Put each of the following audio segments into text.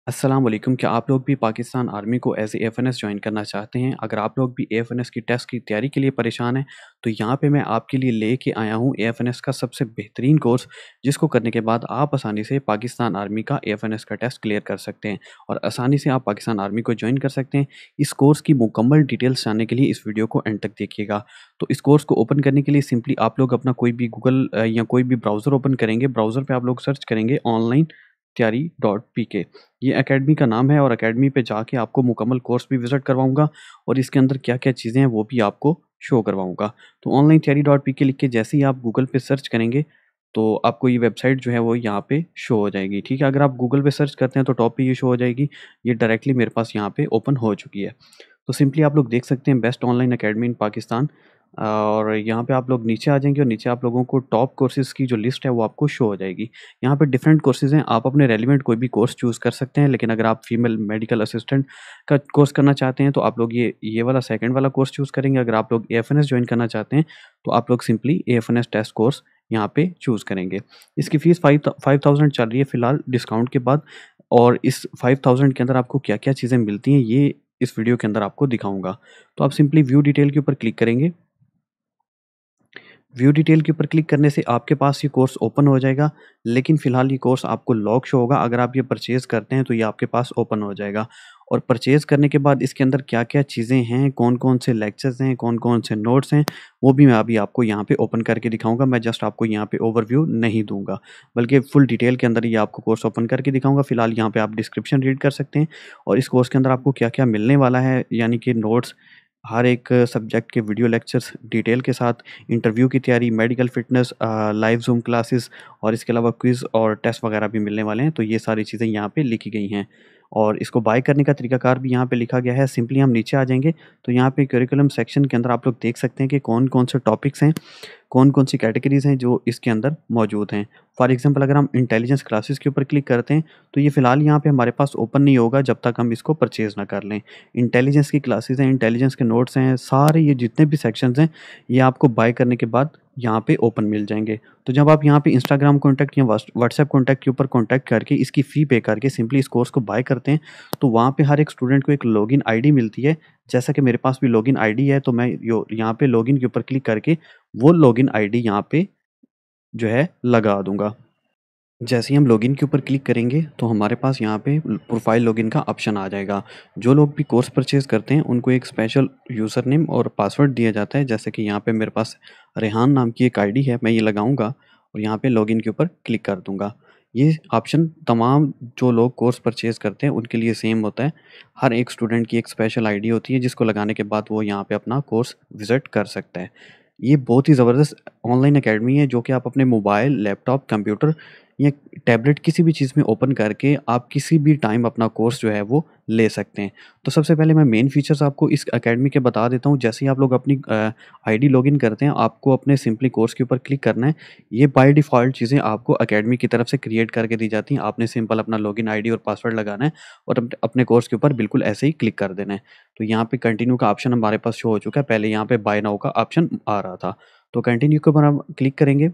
अस्सलाम वालेकुम। क्या आप लोग भी पाकिस्तान आर्मी को एज़ ए एफएनएस जॉइन करना चाहते हैं? अगर आप लोग भी एएफएनएस की टेस्ट की तैयारी के लिए परेशान हैं, तो यहाँ पे मैं आपके लिए लेके आया हूँ एएफएनएस का सबसे बेहतरीन कोर्स, जिसको करने के बाद आप आसानी से पाकिस्तान आर्मी का एएफएनएस का टेस्ट क्लियर कर सकते हैं और आसानी से आप पाकिस्तान आर्मी को जॉइन कर सकते हैं। इस कोर्स की मुकम्मल डिटेल्स जानने के लिए इस वीडियो को एंड तक देखिएगा। तो इस कोर्स को ओपन करने के लिए सिंपली आप लोग अपना कोई भी गूगल या कोई भी ब्राउज़र ओपन करेंगे। ब्राउज़र पे आप लोग सर्च करेंगे ऑनलाइन तैयारी डॉट पीके। ये अकेडमी का नाम है और अकेडमी पे जाके आपको मुकम्मल कोर्स भी विज़िट करवाऊँगा और इसके अंदर क्या-क्या चीज़ें हैं वो भी आपको शो करवाऊँगा। तो ऑनलाइन थियरी डॉट पीके लिख के जैसे ही आप गूगल पे सर्च करेंगे, तो आपको ये वेबसाइट जो है वो यहाँ पे शो हो जाएगी, ठीक है? अगर आप गूगल पे सर्च करते हैं तो टॉप पे ये शो हो जाएगी। ये डायरेक्टली मेरे पास यहाँ पे ओपन हो चुकी है। तो सिंपली आप लोग देख सकते हैं best online academy in Pakistan और यहाँ पे आप लोग नीचे आ जाएँगे और नीचे आप लोगों को टॉप कोर्सेज़ की जो लिस्ट है वो आपको शो हो जाएगी। यहाँ पे डिफरेंट कोर्सेज़ हैं, आप अपने रेलेवेंट कोई भी कोर्स चूज़ कर सकते हैं, लेकिन अगर आप फीमेल मेडिकल असिस्टेंट का कोर्स करना चाहते हैं तो आप लोग ये वाला सेकंड वाला कोर्स चूज़ करेंगे। अगर आप लोग एएफएनएस जॉइन करना चाहते हैं तो आप लोग सिंपली एएफएनएस टेस्ट कोर्स यहाँ पे चूज़ करेंगे। इसकी फ़ीस 5000 चल रही है फ़िलहाल डिस्काउंट के बाद और इस 5000 के अंदर आपको क्या-क्या चीज़ें मिलती हैं ये इस वीडियो के अंदर आपको दिखाऊँगा। तो आप सिंपली व्यू डिटेल के ऊपर क्लिक करेंगे। व्यू डिटेल के ऊपर क्लिक करने से आपके पास ये कोर्स ओपन हो जाएगा, लेकिन फ़िलहाल ये कोर्स आपको लॉक शो होगा। अगर आप ये परचेज़ करते हैं तो ये आपके पास ओपन हो जाएगा और परचेज़ करने के बाद इसके अंदर क्या-क्या चीज़ें हैं, कौन-कौन से लेक्चर्स हैं, कौन-कौन से नोट्स हैं, वो भी मैं अभी आपको यहाँ पे ओपन करके दिखाऊँगा। मैं जस्ट आपको यहाँ पे ओवरव्यू नहीं दूँगा, बल्कि फुल डिटेल के अंदर ये आपको कोर्स ओपन करके दिखाऊँगा। फ़िलहाल यहाँ पे आप डिस्क्रिप्शन रीड कर सकते हैं और इस कोर्स के अंदर आपको क्या-क्या मिलने वाला है, यानी कि नोट्स, हर एक सब्जेक्ट के वीडियो लेक्चर्स डिटेल के साथ, इंटरव्यू की तैयारी, medical fitness, live zoom classes और इसके अलावा क्विज़ और टेस्ट वगैरह भी मिलने वाले हैं। तो ये सारी चीज़ें यहाँ पे लिखी गई हैं और इसको बाय करने का तरीकाकार भी यहाँ पे लिखा गया है। सिंपली हम नीचे आ जाएँगे तो यहाँ पे करिकुलम सेक्शन के अंदर आप लोग देख सकते हैं कि कौन-कौन से टॉपिक्स हैं, कौन-कौन सी कैटेगरीज़ हैं जो इसके अंदर मौजूद हैं। फॉर एग्ज़ाम्पल अगर हम इंटेलिजेंस क्लासेस के ऊपर क्लिक करते हैं, तो ये फ़िलहाल यहाँ पे हमारे पास ओपन नहीं होगा जब तक हम इसको परचेज़ ना कर लें। इंटेलिजेंस की क्लासेस हैं, इंटेलिजेंस के नोट्स हैं, सारे ये जितने भी सेक्शंस हैं, ये आपको बाय करने के बाद यहाँ पे ओपन मिल जाएँगे। तो जब आप यहाँ पे इंस्टाग्राम कॉन्टैक्ट या व्हाट्सएप कॉन्टैक्ट के ऊपर कॉन्टैक्ट करके इसकी फ़ी पे करके सिंपली इस कोर्स को बाय करते हैं, तो वहाँ पे हर एक स्टूडेंट को एक लॉगिन आईडी मिलती है। जैसा कि मेरे पास भी लॉगिन आईडी है, तो मैं यो यहाँ पे लॉगिन के ऊपर क्लिक करके वो लॉगिन आईडी यहाँ पे जो है लगा दूँगा। जैसे ही हम लॉगिन के ऊपर क्लिक करेंगे तो हमारे पास यहाँ पे प्रोफाइल लॉगिन का ऑप्शन आ जाएगा। जो लोग भी कोर्स परचेज़ करते हैं उनको एक स्पेशल यूज़र नेम और पासवर्ड दिया जाता है। जैसे कि यहाँ पे मेरे पास रेहान नाम की एक आईडी है, मैं ये लगाऊँगा और यहाँ पे लॉगिन के ऊपर क्लिक कर दूँगा। ये ऑप्शन तमाम जो लोग कोर्स परचेज़ करते हैं उनके लिए सेम होता है। हर एक स्टूडेंट की एक स्पेशल आईडी होती है जिसको लगाने के बाद वो यहाँ पे अपना कोर्स विज़िट कर सकता है। ये बहुत ही ज़बरदस्त ऑनलाइन अकेडमी है जो कि आप अपने मोबाइल, लैपटॉप, कंप्यूटर या टैबलेट किसी भी चीज़ में ओपन करके आप किसी भी टाइम अपना कोर्स जो है वो ले सकते हैं। तो सबसे पहले मैं मेन फीचर्स आपको इस अकेडमी के बता देता हूँ। जैसे ही आप लोग अपनी आईडी लॉगिन करते हैं, आपको अपने सिंपली कोर्स के ऊपर क्लिक करना है। ये बाय डिफ़ॉल्ट चीज़ें आपको अकेडमी की तरफ से क्रिएट करके दी जाती हैं। आपने सिंपल अपना लॉगिन आईडी और पासवर्ड लगाना है और अपने कोर्स के ऊपर बिल्कुल ऐसे ही क्लिक कर देना है। तो यहाँ पे कंटिन्यू का ऑप्शन हमारे पास शो हो चुका है। पहले यहाँ पे बाय नाउ का ऑप्शन आ रहा था। तो कंटिन्यू के ऊपर हम क्लिक करेंगे।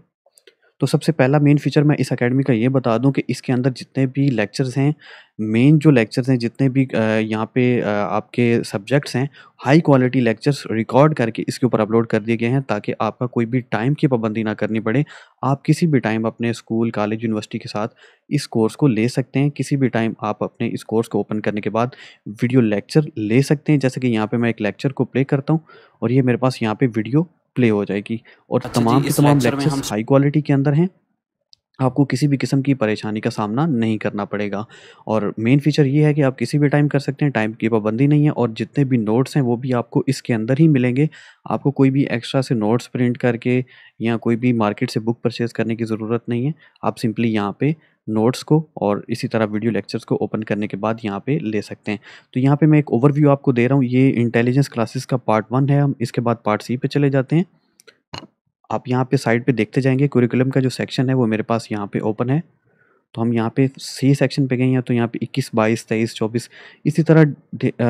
तो सबसे पहला मेन फीचर मैं इस अकेडमी का ये बता दूँ कि इसके अंदर जितने भी लेक्चर्स हैं, मेन जो लेक्चर्स हैं, जितने भी यहाँ पे आपके सब्जेक्ट्स हैं, हाई क्वालिटी लेक्चर्स रिकॉर्ड करके इसके ऊपर अपलोड कर दिए गए हैं ताकि आपका कोई भी टाइम की पाबंदी ना करनी पड़े। आप किसी भी टाइम अपने स्कूल, कॉलेज, यूनिवर्सिटी के साथ इस कोर्स को ले सकते हैं। किसी भी टाइम आप अपने इस कोर्स को ओपन करने के बाद वीडियो लेक्चर ले सकते हैं। जैसे कि यहाँ पे मैं एक लेक्चर को प्ले करता हूँ और ये मेरे पास यहाँ पे वीडियो प्ले हो जाएगी और अच्छा जी, तमाम के इस तमाम लेक्चर में हम लेक्चर्स हाई क्वालिटी के अंदर हैं। आपको किसी भी किस्म की परेशानी का सामना नहीं करना पड़ेगा और मेन फीचर ये है कि आप किसी भी टाइम कर सकते हैं, टाइम की पाबंदी नहीं है और जितने भी नोट्स हैं वो भी आपको इसके अंदर ही मिलेंगे। आपको कोई भी एक्स्ट्रा से नोट्स प्रिंट करके या कोई भी मार्केट से बुक परचेज़ करने की ज़रूरत नहीं है। आप सिंपली यहाँ पे नोट्स को और इसी तरह वीडियो लेक्चर्स को ओपन करने के बाद यहाँ पे ले सकते हैं। तो यहाँ पे मैं एक ओवरव्यू आपको दे रहा हूँ। ये इंटेलिजेंस क्लासेस का पार्ट 1 है। हम इसके बाद पार्ट सी पे चले जाते हैं। आप यहाँ पे साइड पे देखते जाएँगे, कुरिकुलम का जो सेक्शन है वो मेरे पास यहाँ पे ओपन है। तो हम यहाँ पे सी सेक्शन पे गए हैं तो यहाँ पे 21, 22, 23, 24 इसी तरह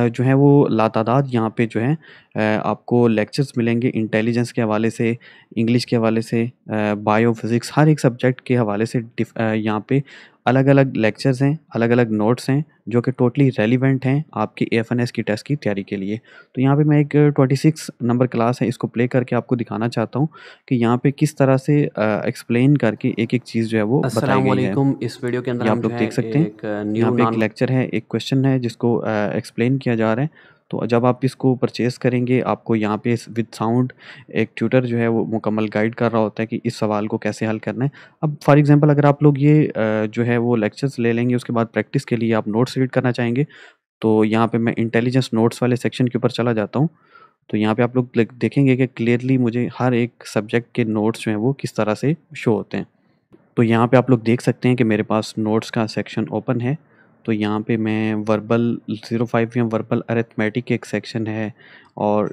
जो है वो लातादाद यहाँ पे जो है आपको लेक्चर्स मिलेंगे इंटेलिजेंस के हवाले से, इंग्लिश के हवाले से, बायो, फिज़िक्स हर एक सब्जेक्ट के हवाले से यहाँ पे अलग-अलग लेक्चर्स हैं, अलग-अलग नोट्स हैं जो कि टोटली रेलेवेंट हैं आपकी एएफएनएस की टेस्ट की तैयारी के लिए। तो यहाँ पे मैं एक 26 नंबर क्लास है इसको प्ले करके आपको दिखाना चाहता हूँ कि यहाँ पे किस तरह से एक्सप्लेन करके एक-एक चीज़ जो है वो बताई गई है। अस्सलामुअलैकुम। इस वीडियो के अंदर ये हम आप जो लोग है देख सकते हैं। एक यहाँ न्यू पे एक नॉन लेक्चर है, एक क्वेश्चन है जिसको एक्सप्लेन किया जा रहा है। तो जब आप इसको परचेज़ करेंगे आपको यहाँ पे विद साउंड एक ट्यूटर जो है वो मुकम्मल गाइड कर रहा होता है कि इस सवाल को कैसे हल करना है। अब फॉर एग्ज़ाम्पल अगर आप लोग ये जो है वो लेक्चर्स ले लेंगे उसके बाद प्रैक्टिस के लिए आप नोट्स रीड करना चाहेंगे, तो यहाँ पे मैं इंटेलिजेंस नोट्स वाले सेक्शन के ऊपर चला जाता हूँ। तो यहाँ पे आप लोग देखेंगे कि क्लियरली मुझे हर एक सब्जेक्ट के नोट्स जो हैं वो किस तरह से शो होते हैं। तो यहाँ पे आप लोग देख सकते हैं कि मेरे पास नोट्स का सेक्शन ओपन है। तो यहाँ पे मैं वर्बल 05 या वर्बल अरिथमेटिक एक सेक्शन है और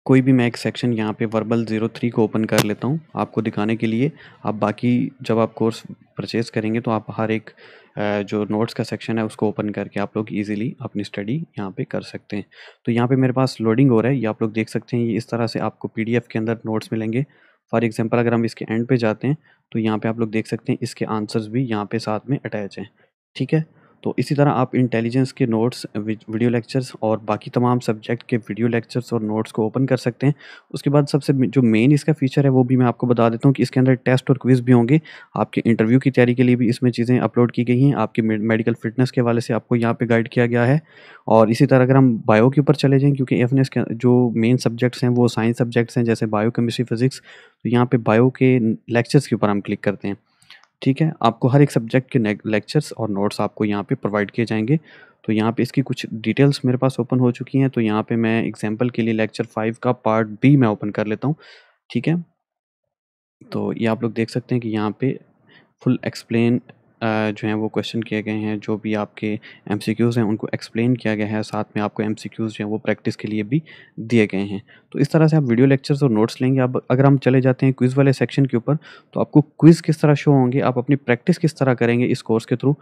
कोई भी मैं एक सेक्शन यहाँ पे वर्बल 03 को ओपन कर लेता हूँ आपको दिखाने के लिए। आप बाकी जब आप कोर्स परचेज़ करेंगे तो आप हर एक जो नोट्स का सेक्शन है उसको ओपन करके आप लोग ईज़िली अपनी स्टडी यहाँ पे कर सकते हैं। तो यहाँ पे मेरे पास लोडिंग हो रहा है, ये आप लोग देख सकते हैं। ये इस तरह से आपको पीडीएफ के अंदर नोट्स मिलेंगे। फॉर एग्ज़ाम्पल अगर हम इसके एंड पे जाते हैं तो यहाँ पे आप लोग देख सकते हैं इसके आंसर्स भी यहाँ पे साथ में अटैच हैं, ठीक है? तो इसी तरह आप इंटेलिजेंस के नोट्स, वीडियो लेक्चर्स और बाकी तमाम सब्जेक्ट के वीडियो लेक्चर्स और नोट्स को ओपन कर सकते हैं। उसके बाद सबसे जो मेन इसका फ़ीचर है वो भी मैं आपको बता देता हूँ कि इसके अंदर टेस्ट और क्विज़ भी होंगे। आपके इंटरव्यू की तैयारी के लिए भी इसमें चीज़ें अपलोड की गई हैं। आपकी मेडिकल फ़िटनेस के हवाले से आपको यहाँ पे गाइड किया गया है। और इसी तरह अगर हम बायो के ऊपर चले जाएँ, क्योंकि एएफएनएस के जो मेन सब्जेक्ट्स हैं वो साइंस सब्जेक्ट्स हैं जैसे बायो, केमिस्ट्री, फिज़िक्स। तो यहाँ पे बायो के लेक्चर्स के ऊपर हम क्लिक करते हैं, ठीक है? आपको हर एक सब्जेक्ट के लेक्चर्स और नोट्स आपको यहाँ पे प्रोवाइड किए जाएँगे। तो यहाँ पे इसकी कुछ डिटेल्स मेरे पास ओपन हो चुकी हैं। तो यहाँ पे मैं एग्ज़ाम्पल के लिए लेक्चर 5 का पार्ट बी मैं ओपन कर लेता हूँ, ठीक है? तो ये आप लोग देख सकते हैं कि यहाँ पे फुल एक्सप्लेन जो हैं वो क्वेश्चन किए गए हैं। जो भी आपके एमसीक्यूज़ हैं उनको एक्सप्लेन किया गया है। साथ में आपको एमसीक्यूज़ जो हैं वो प्रैक्टिस के लिए भी दिए गए हैं। तो इस तरह से आप वीडियो लेक्चर्स और नोट्स लेंगे। अब अगर हम चले जाते हैं क्विज़ वाले सेक्शन के ऊपर, तो आपको क्विज़ किस तरह शो होंगे, आप अपनी प्रैक्टिस किस तरह करेंगे इस कोर्स के थ्रू,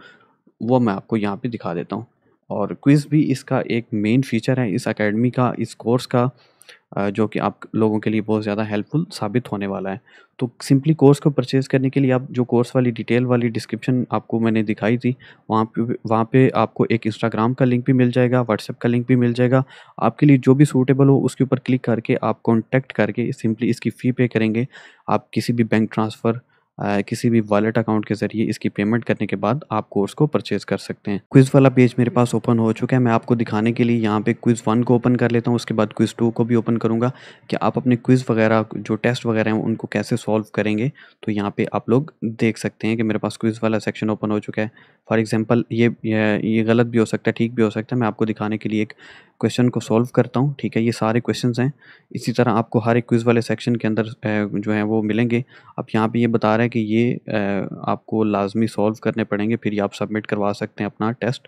वो मैं आपको यहाँ पे दिखा देता हूँ। और क्विज़ भी इसका एक मेन फ़ीचर है इस अकेडमी का, इस कोर्स का, जो कि आप लोगों के लिए बहुत ज़्यादा हेल्पफुल साबित होने वाला है। तो सिंपली कोर्स को परचेज़ करने के लिए आप जो कोर्स वाली डिटेल वाली डिस्क्रिप्शन आपको मैंने दिखाई थी, वहाँ पे आपको एक इंस्टाग्राम का लिंक भी मिल जाएगा, व्हाट्सएप का लिंक भी मिल जाएगा। आपके लिए जो भी सूटेबल हो उसके ऊपर क्लिक करके आप कॉन्टैक्ट करके सिंपली इसकी फ़ी पे करेंगे। आप किसी भी बैंक ट्रांसफ़र, किसी भी वॉलेट अकाउंट के ज़रिए इसकी पेमेंट करने के बाद आप कोर्स को परचेज़ कर सकते हैं। क्विज़ वाला पेज मेरे पास ओपन हो चुका है। मैं आपको दिखाने के लिए यहाँ पे क्विज़ 1 को ओपन कर लेता हूँ, उसके बाद क्विज़ 2 को भी ओपन करूँगा कि आप अपने क्विज़ वगैरह जो टेस्ट वगैरह हैं उनको कैसे सॉल्व करेंगे। तो यहाँ पे आप लोग देख सकते हैं कि मेरे पास क्विज़ वाला सेक्शन ओपन हो चुका है। फॉर एग्ज़ाम्पल ये गलत भी हो सकता है, ठीक भी हो सकता है। मैं आपको दिखाने के लिए एक क्वेश्चन को सॉल्व करता हूँ, ठीक है? ये सारे क्वेश्चंस हैं। इसी तरह आपको हर एक क्विज़ वाले सेक्शन के अंदर जो है वो मिलेंगे। अब यहाँ पे ये बता रहा है कि ये आपको लाज़मी सॉल्व करने पड़ेंगे, फिर ये आप सबमिट करवा सकते हैं अपना टेस्ट।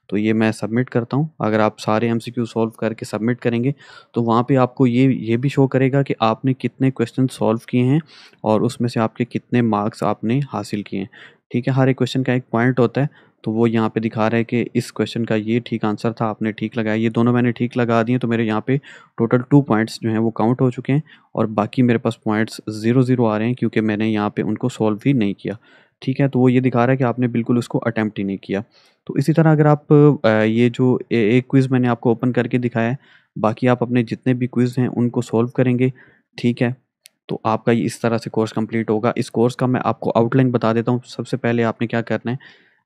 तो ये मैं सबमिट करता हूँ। अगर आप सारे एमसीक्यू सॉल्व करके सबमिट करेंगे, तो वहाँ पे आपको ये भी शो करेगा कि आपने कितने क्वेश्चन सॉल्व किए हैं और उसमें से आपके कितने मार्क्स आपने हासिल किए हैं, ठीक है? हर एक क्वेश्चन का एक पॉइंट होता है, तो वो यहाँ पे दिखा रहा है कि इस क्वेश्चन का ये ठीक आंसर था, आपने ठीक लगाया। ये दोनों मैंने ठीक लगा दिए, तो मेरे यहाँ पे टोटल 2 पॉइंट्स जो हैं वो काउंट हो चुके हैं और बाकी मेरे पास पॉइंट्स 0-0 आ रहे हैं क्योंकि मैंने यहाँ पे उनको सॉल्व ही नहीं किया, ठीक है? तो वो ये दिखा रहा है कि आपने बिल्कुल उसको अटेम्प्ट ही नहीं किया। तो इसी तरह अगर आप ये जो एक क्विज़ मैंने आपको ओपन करके दिखाया है, बाकी आप अपने जितने भी क्विज़ हैं उनको सॉल्व करेंगे, ठीक है? तो आपका ये इस तरह से कोर्स कंप्लीट होगा। इस कोर्स का मैं आपको आउटलाइन बता देता हूँ। सबसे पहले आपने क्या करना है,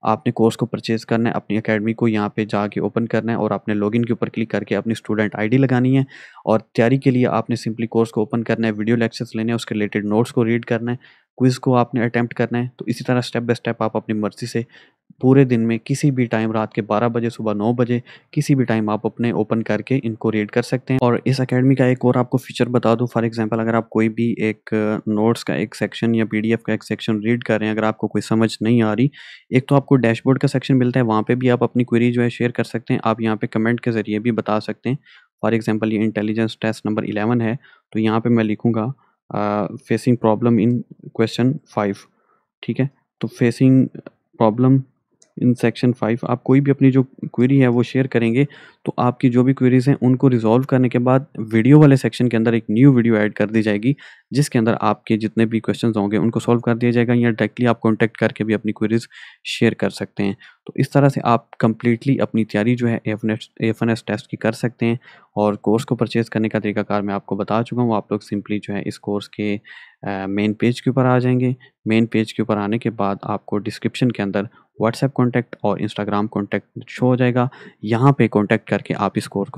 आपने कोर्स को परचेज़ करना है, अपनी अकेडमी को यहाँ पे जाके ओपन करना है और आपने लॉगिन के ऊपर क्लिक करके अपनी स्टूडेंट आईडी लगानी है और तैयारी के लिए आपने सिंपली कोर्स को ओपन करना है, वीडियो लेक्चर्स लेने हैं, उसके रिलेटेड नोट्स को रीड करना है, क्विज़ को आपने अटेम्प्ट करना है। तो इसी तरह स्टेप बाय स्टेप आप अपनी मर्ज़ी से पूरे दिन में किसी भी टाइम, रात के 12 बजे, सुबह 9 बजे, किसी भी टाइम आप अपने ओपन करके इनको रीड कर सकते हैं। और इस अकेडमी का एक और आपको फीचर बता दूँ, फॉर एग्ज़ाम्पल अगर आप कोई भी एक नोट्स का एक सेक्शन या पीडीएफ का एक सेक्शन रीड कर रहे हैं, अगर आपको कोई समझ नहीं आ रही, एक तो आपको डैशबोर्ड का सेक्शन मिलता है, वहाँ पे भी आप अपनी क्वेरी जो है शेयर कर सकते हैं। आप यहाँ पे कमेंट के ज़रिए भी बता सकते हैं। फॉर एग्ज़ाम्पल ये इंटेलिजेंस टेस्ट नंबर 11 है, तो यहाँ पे मैं लिखूँगा फेसिंग प्रॉब्लम इन क्वेश्चन 5, ठीक है? तो फेसिंग प्रॉब्लम इन सेक्शन 5 आप कोई भी अपनी जो क्वेरी है वो शेयर करेंगे, तो आपकी जो भी क्वेरीज़ हैं उनको रिज़ॉल्व करने के बाद वीडियो वाले सेक्शन के अंदर एक न्यू वीडियो ऐड कर दी जाएगी, जिसके अंदर आपके जितने भी क्वेश्चंस होंगे उनको सॉल्व कर दिया जाएगा, या डायरेक्टली आप कॉन्टैक्ट करके भी अपनी क्वेरीज़ शेयर कर सकते हैं। तो इस तरह से आप कंप्लीटली अपनी तैयारी जो है एएफएनएस टेस्ट की कर सकते हैं। और कोर्स को परचेज़ करने का तरीकाकार मैं आपको बता चुका हूँ। आप लोग सिंपली जो है इस कोर्स के मेन पेज के ऊपर आ जाएँगे। मेन पेज के ऊपर आने के बाद आपको डिस्क्रिप्शन के अंदर व्हाट्सएप कॉन्टैक्ट और इंस्टाग्राम कॉन्टैक्ट शो हो जाएगा। यहाँ पे कॉन्टैक्ट करके आप इस कोर्स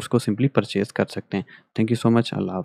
को सिंपली परचेज़ कर सकते हैं। Thank you so much. Allah हाफ़िज़।